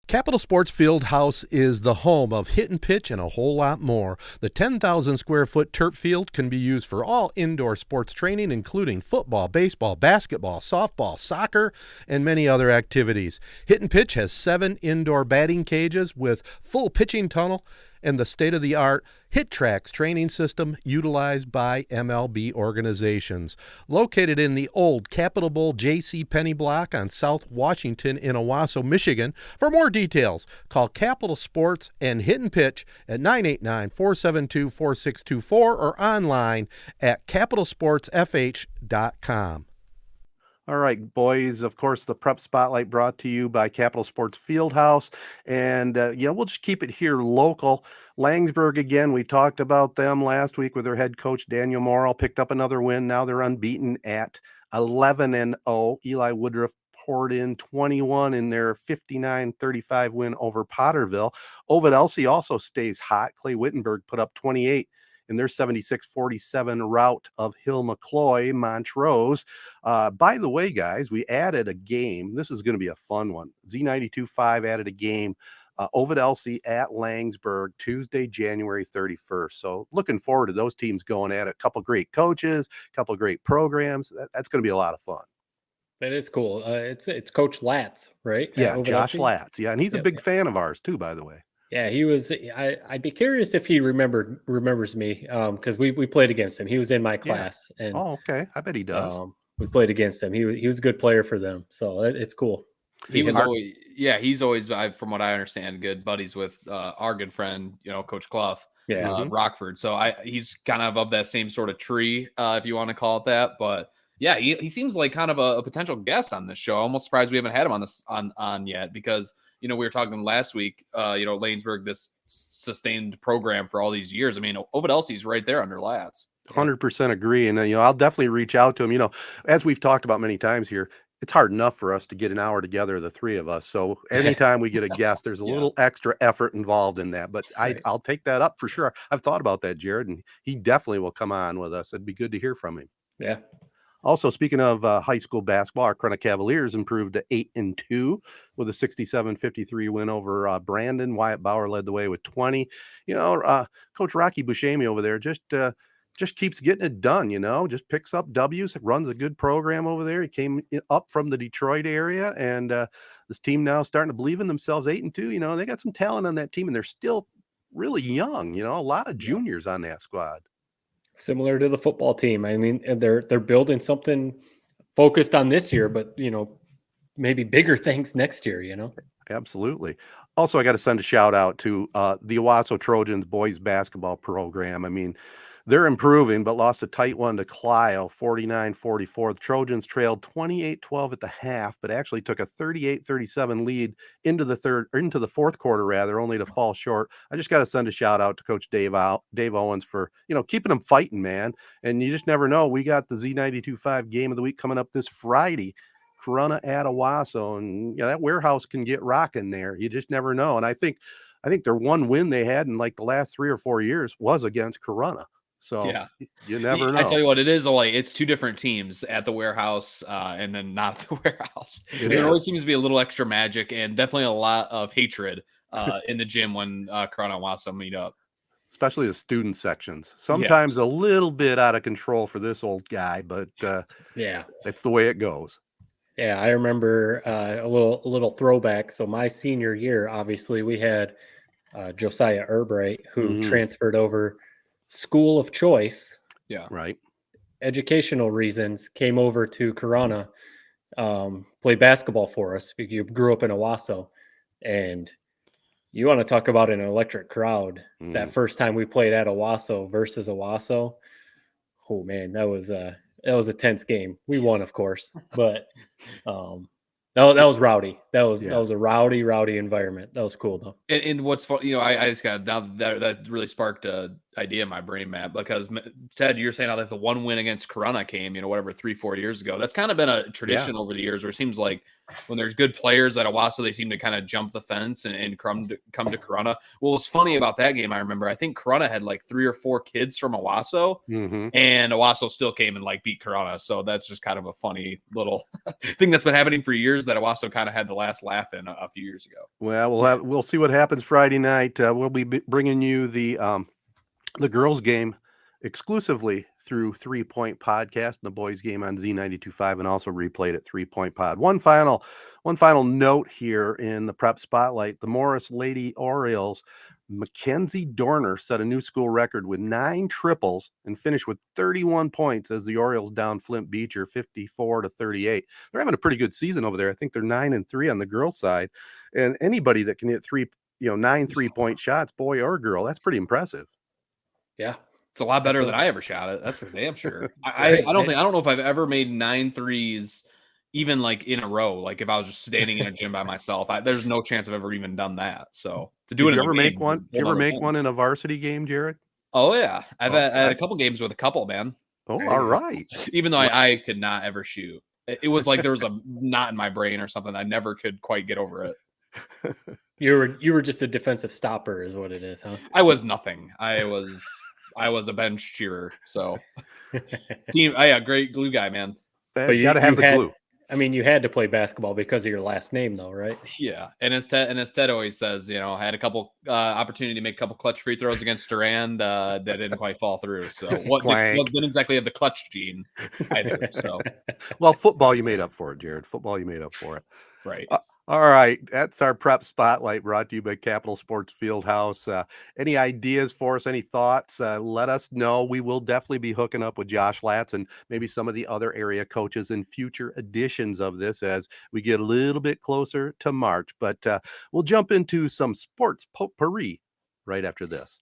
Capital Sports Fieldhouse is the home of hit and pitch and a whole lot more. The 10,000 square foot turf field can be used for all indoor sports training, including football, baseball, basketball, softball, soccer, and many other activities. Hit and pitch has 7 indoor batting cages with full pitching tunnel and the state-of-the-art Hit Tracks training system utilized by MLB organizations. Located in the old Capitol Bowl J.C. Penney block on South Washington in Owosso, Michigan. For more details, call Capital Sports and Hit and Pitch at 989-472-4624 or online at capitalsportsfh.com. All right, boys, of course, the Prep Spotlight brought to you by Capital Sports Fieldhouse. And, we'll just keep it here local. Laingsburg, again, we talked about them last week with their head coach, Daniel Morrice, picked up another win. Now they're unbeaten at 11-0. Eli Woodruff poured in 21 in their 59-35 win over Potterville. Owosso also stays hot. Clay Wittenberg put up 28 in their 76-47 rout of Hill McCloy Montrose. By the way, guys, we added a game. This is going to be a fun one. Z92.5 added a game. Owosso at Laingsburg, Tuesday, January 31st. So looking forward to those teams going at it. A couple great coaches, a couple great programs. That's going to be a lot of fun. That is cool. It's Coach Latz, right? Yeah, Josh Latz. Yeah, and he's a big fan of ours too, by the way. Yeah, he was. I'd be curious if he remembers me, because we played against him. He was in my class. Yeah. And okay, I bet he does. We played against him. He was a good player for them, so it's cool. He's always, from what I understand, good buddies with our good friend, Coach Clough, Rockford. So he's kind of that same sort of tree, if you want to call it that. But yeah, he seems like kind of a potential guest on this show. I'm almost surprised we haven't had him on yet, because we were talking last week, Laingsburg, this sustained program for all these years. I mean, Owossos's right there under Latz. 100% agree. And, I'll definitely reach out to him. As we've talked about many times here, it's hard enough for us to get an hour together, the three of us. So anytime we get a guest, there's a little extra effort involved in that. But I'll take that up for sure. I've thought about that, Jared, and he definitely will come on with us. It'd be good to hear from him. Yeah. Also, speaking of high school basketball, our Corunna Cavaliers improved to 8-2 with a 67-53 win over Brandon. Wyatt Bauer led the way with 20. Coach Rocky Buscemi over there just keeps getting it done, just picks up W's, runs a good program over there. He came up from the Detroit area, and this team now starting to believe in themselves. 8-2, they got some talent on that team, and they're still really young, a lot of juniors on that squad. Similar to the football team. I mean, they're building something focused on this year, but maybe bigger things next year. Absolutely. Also, I got to send a shout out to the Owosso Trojans boys basketball program. I mean, they're improving, but lost a tight one to Clio, 49-44. The Trojans trailed 28-12 at the half, but actually took a 38-37 lead into the fourth quarter, rather, only to fall short. I just got to send a shout out to Coach Dave Owens for, keeping them fighting, man. And you just never know. We got the Z92.5 game of the week coming up this Friday, Corunna at Owosso, and that warehouse can get rocking there. You just never know. And I think their one win they had in like the last 3 or 4 years was against Corunna. So you never know. I tell you what, it is it's two different teams at the warehouse and then not at the warehouse. There always seems to be a little extra magic and definitely a lot of hatred in the gym when Corunna and Owosso meet up. Especially the student sections. Sometimes a little bit out of control for this old guy, but that's the way it goes. Yeah, I remember a little throwback. So my senior year, obviously, we had Josiah Erbright, who transferred over school of choice. Yeah. Right. Educational reasons, came over to Corunna, played basketball for us. You grew up in Owosso, and you want to talk about an electric crowd. That first time we played at Owosso versus Owosso, oh man, that was a tense game. We won, of course, but that was rowdy. That was a rowdy environment. That was cool though. And what's fun, I just got now that really sparked a idea in my brain, Matt, because Ted, you're saying how that the one win against Corunna came, whatever, 3-4 years ago. That's kind of been a tradition over the years where it seems like when there's good players at Owosso, they seem to kind of jump the fence and come to Corunna. Well, what's funny about that game, I remember, I think Corunna had like 3 or 4 kids from Owosso, and Owosso still came and like beat Corunna. So that's just kind of a funny little thing that's been happening for years that Owosso kind of had the last laugh in a few years ago. Well, we'll see what happens Friday night. We'll be bringing you the girls game exclusively through 3 Point Podcast, and the boys game on Z92.5, and also replayed at 3 Point Pod. One final note here in the prep spotlight: the Morrice Lady Orioles, Mackenzie Dorner set a new school record with 9 triples and finished with 31 points as the Orioles down Flint Beecher 54-38. They're having a pretty good season over there. I think they're 9-3 on the girls side, and anybody that can hit 9 3-point shots, boy or girl, that's pretty impressive. Yeah, it's a lot better than I ever shot it. That's for damn sure. I don't know if I've ever made 9 threes, even like in a row. Like if I was just standing in a gym by myself, there's no chance I've ever even done that. So to do it, Did you ever make one? Did you ever make one in a varsity game, Jared? Oh yeah, I've had a couple games with a couple, man. Oh, all right. Even though I could not ever shoot, it was like there was a knot in my brain or something. I never could quite get over it. You were just a defensive stopper, is what it is, huh? I was nothing. I was a bench cheerer. So team, great glue guy, man. But you got to have the glue. I mean, you had to play basketball because of your last name, though, right? Yeah, and as Ted always says, I had a couple opportunity to make a couple clutch free throws against Durand that didn't quite fall through. So didn't exactly have the clutch gene either. So, well, football you made up for it, Jared. Football you made up for it, right? All right, that's our prep spotlight brought to you by Capital Sports Fieldhouse. Any ideas for us? Any thoughts? Let us know. We will definitely be hooking up with Josh Latz and maybe some of the other area coaches in future editions of this as we get a little bit closer to March. But we'll jump into some sports potpourri right after this.